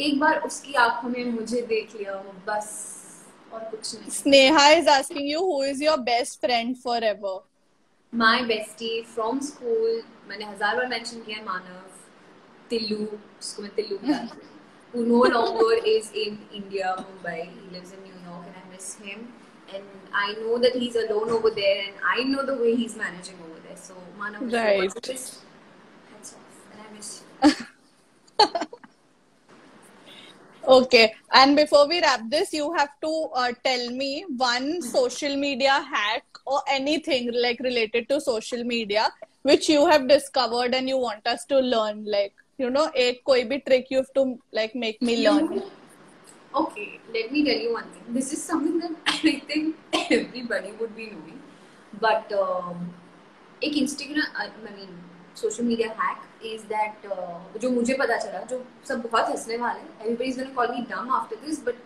एक बार उसकी आंखों में मुझे देख लिया हो बस और कुछ नहीं.
Sneha is asking you who is your best friend forever.
My bestie from school, मैंने 1000 बार mention किया है, मानव, तिल्लू, उसको मैं तिल्लू बुलाती हूँ, who no longer is in India, Mumbai. He lives in New York and I miss him. And I know that he's alone over there and I know the way he's managing over there. So, Manav, if you're
Right.
watching this, hats off and I miss you.
Okay, and before we wrap this, you have to tell me one social media hack or anything like related to social media which you have discovered and you want us to learn. Like, you know, एक कोई भी trick you have to like make me learn.
Okay, let me tell you one thing. This is something that I think everybody would be knowing. But एक Instagram, I mean, social media hack is that जो मुझे पता चला, जो सब बहुत हंसने वाले हैं. Everybody's gonna call me dumb after this, but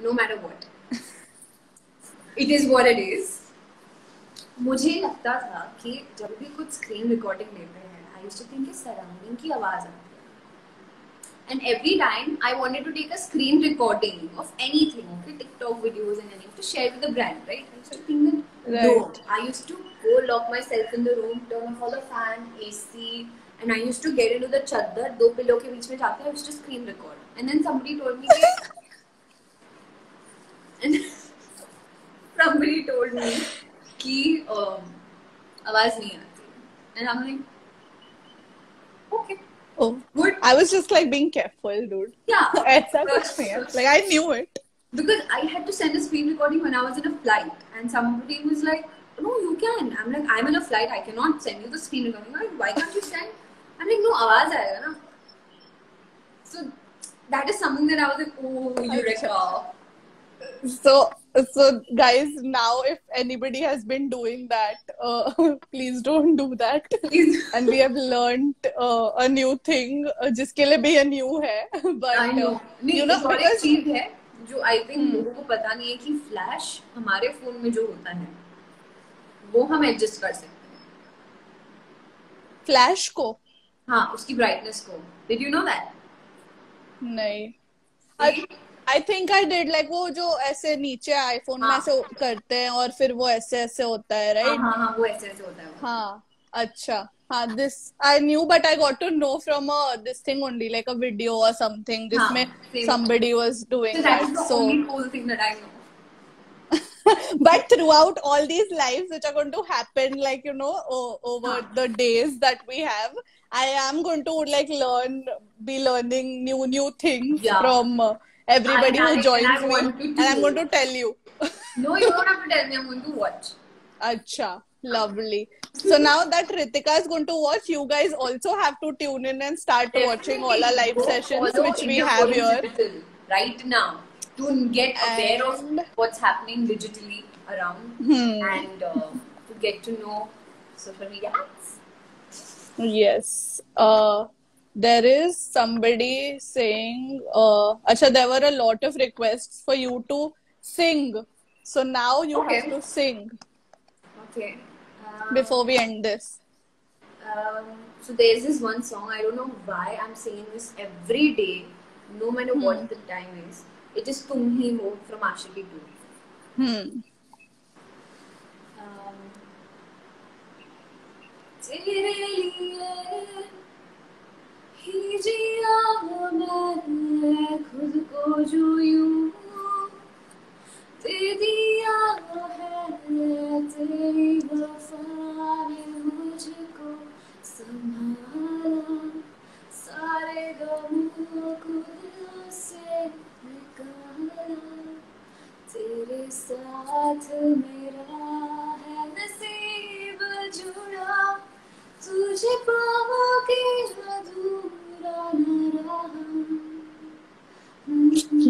no matter what, it is what it is. मुझे लगता था कि जब भी कुछ स्क्रीन रिकॉर्डिंग लेते हैं, I used to think कि सराउंडिंग की आवाज आती है. And every time I wanted to take a screen recording of anything, okay, TikTok videos and anything, to share with the brand, right? I used to think that, no. I used to go lock myself in the room, turn off all the fan, AC, and I used to get into the chaddar, दो pillow के बीच में जाके, I used to screen record. And then somebody told me कि आवाज नहीं आती. And I'm like, okay.
Oh,
Good.
I was just like being careful, dude.
Yeah.
ऐसा कुछ नहीं है. Like I knew it.
Because I had to send a screen recording when I was in a flight, and somebody was like, "No, you can." I'm like, "I'm in a flight. I cannot send you the screen recording." I'm like, "Why can't you send?" I'm like, "No, आवाज आएगा ना." So that is something that I was like, "Oh, eureka!"
So guys, now if anybody has been doing that, please don't do that.
Please.
And we have learned a new thing, जिसके लिए भी ये new है. But
I know. नहीं,
you know,
एक और एक
because
चीज है जो I think लोगों को पता नहीं है कि फ्लैश हमारे फोन में जो होता है वो हम एडजस्ट कर सकते हैं.
Flash को
हाँ, उसकी ब्राइटनेस को. Did you know that?
नहीं.
See?
I think I did like वो जो ऐसे नीचे आईफोन में
हाँ
ऐसे करते हैं और फिर वो ऐसे ऐसे होता है,
हाँ
right?
हाँ हाँ, वो ऐसे ऐसे होता है वो।
हाँ, अच्छा, हाँ, this I knew, but I got to know from a this thing only, like a video or something, जिसमें
हाँ same.
somebody was
So
doing
that is
that.
the
So,
only cool thing that I know.
but throughout all these lives which are going to happen, like, you know, over
हाँ
the days that we have, I am going to like be learning new things
yeah.
from everybody who
And
joins
I
me,
want you
and
to
I'm going
know.
to tell you.
No, you don't have to tell me. I'm going to watch.
Acha, lovely. So now that Ritika is going to watch, you guys also have to tune in and start watching all our
Definitely
live
go
sessions
follow
which we
India
have
Forums
here.
Digital right now to get aware of
And
what's happening digitally around and to get to know social media apps.
yes, there is somebody saying, Acha, there were a lot of requests for you to sing. So now you have
Okay.
to sing
Okay.
before we end this.
So there's this one song. I don't know why I'm singing this every day, no matter what the time is. It is "Tum Hi Ho" from Ashiki 2.
Hmm.
तेरे लिए ही जिया मैं खुद को जो यूं दे दिया है तेरी वफा ने मुझको संभाला सारे गमों को दिल से निकाला तेरे साथ मेरा है नसीब जुड़ा तुझे पाओगे अधूरा न रहा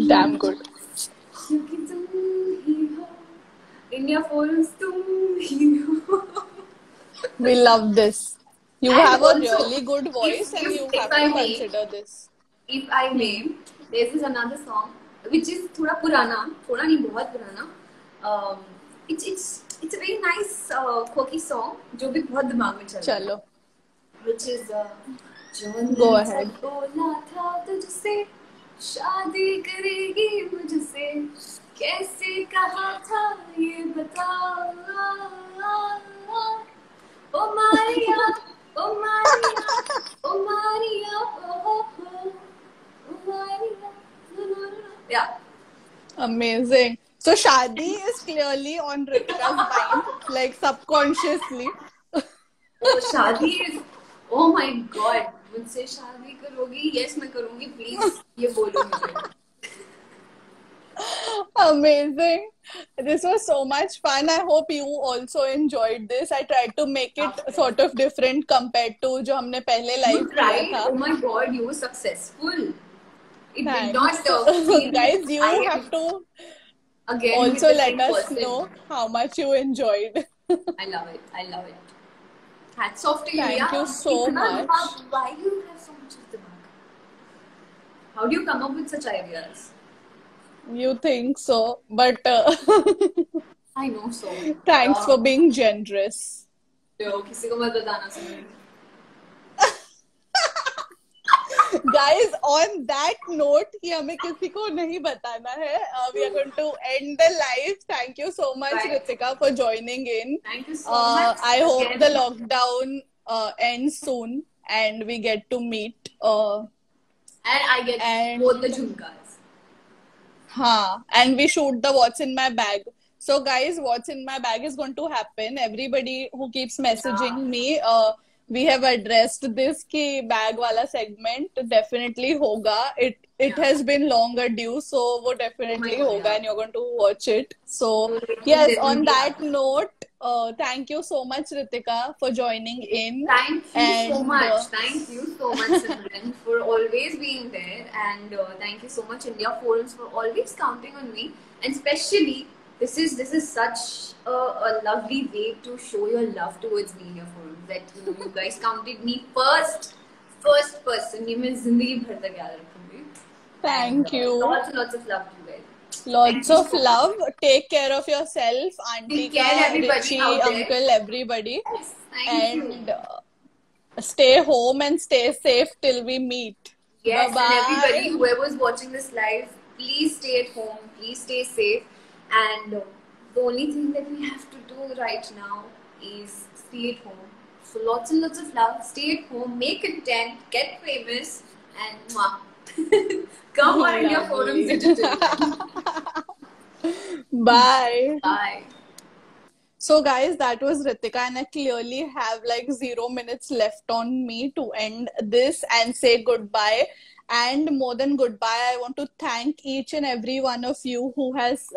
Damn good.
क्योंकि तुम ही हो इंडिया फोरम्स तुम ही हो
We love this. You
and
have a
also
really good voice, and you
if
have
I
to
may
consider this.
if I may there's this another song which is थोड़ा पुराना थोड़ा नहीं बहुत पुराना it's a very nice quirky song जो भी बहुत दिमाग में चल रहा है
Chalo.
which is
Go ahead.
बोला था तुझसे शादी करेगी मुझसे कैसे कहा था ये बता ओ मारिया ओ मारिया ओ मारिया ओ Maria yeah
Amazing. So Shadi is clearly on Ritika's mind, like subconsciously.
oh शादी is oh my god मुझसे शादी करोगी yes मैं करूंगी please ये बोलो मुझे
Amazing. This was so much fun. I hope you also enjoyed this. I tried to make it sort of different compared to जो हमने पहले live
you
किया
tried
था.
oh my god you were successful it
Thanks.
did not feel
Guys, you
I am
have to
again
also
with the
let
same
us
person.
know how much you enjoyed.
I love it hats off to you
Thank
yeah
you so
इतना
much.
दिमाग, why do you have so much of दिमाग how do you come up with such ideas
You think so, but
I know so
thanks for being generous.
yo किसी को मत बताना सुन
Guys, on that note कि हमें किसी को नहीं बताना है, we are going to end the live. Thank you so much,
Bye.
Ritika, for joining in.
thank you so much
I hope
again.
the lockdown ends soon and we get to meet.
and I get
And-
both the jhumkas
And we shoot the What's in My Bag. So, guys, What's in My Bag is going to happen. Everybody who keeps messaging me, we have addressed this ki bag wala segment definitely hoga. It has been longer due, so wo definitely
God,
hoga,
yeah.
and you're going to watch it. So,
So,
yes,
definitely
on that
happen.
note, thank you so much, Ritika, for joining in.
Thank you so
And,
much. Thank you so much, Simran, for always being there. And thank you so much, India Forums, for always counting on me. And especially, this is such a lovely way to show your love towards me, India Forums. That you guys counted me first person. ये मैं जिंदगी भर तक याद रखूंगी.
Thank
And,
you.
lots of love to you guys.
Lots
Thank you
of
so
love. Take care of yourself, Auntie,
Take care,
ka,
everybody
Richie,
out there.
uncle, everybody.
Yes, thank you.
And stay home and stay safe till we meet.
Yes,
Bye-bye.
and everybody, whoever's watching this live, please stay at home, please stay safe, and the only thing that we have to do right now is stay at home. So lots and lots of love. Stay at home, make content, get famous, and mwah. Come on India Forums Digital.
Bye.
Bye.
So guys, that was Ritika, and I clearly have like 0 minutes left on me to end this and say goodbye. And more than goodbye, I want to thank each and every one of you who has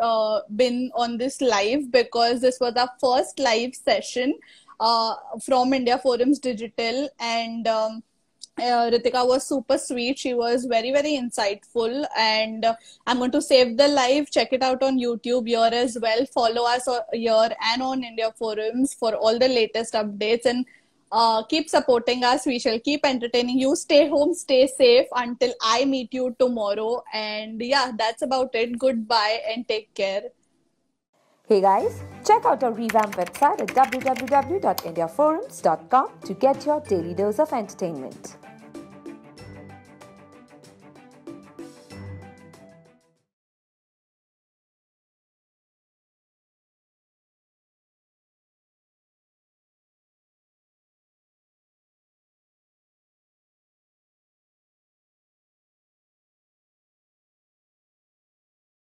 been on this live, because this was our first live session from India Forums Digital. And Ritika was super sweet. She was very, very insightful. And I'm going to save the live. Check it out on YouTube here as well. Follow us here and on India Forums for all the latest updates. And keep supporting us. We shall keep entertaining you. Stay home, stay safe until I meet you tomorrow. And yeah, that's about it. Goodbye and take care.
Hey guys, check out our revamped website at www.indiaforums.com to get your daily dose of entertainment.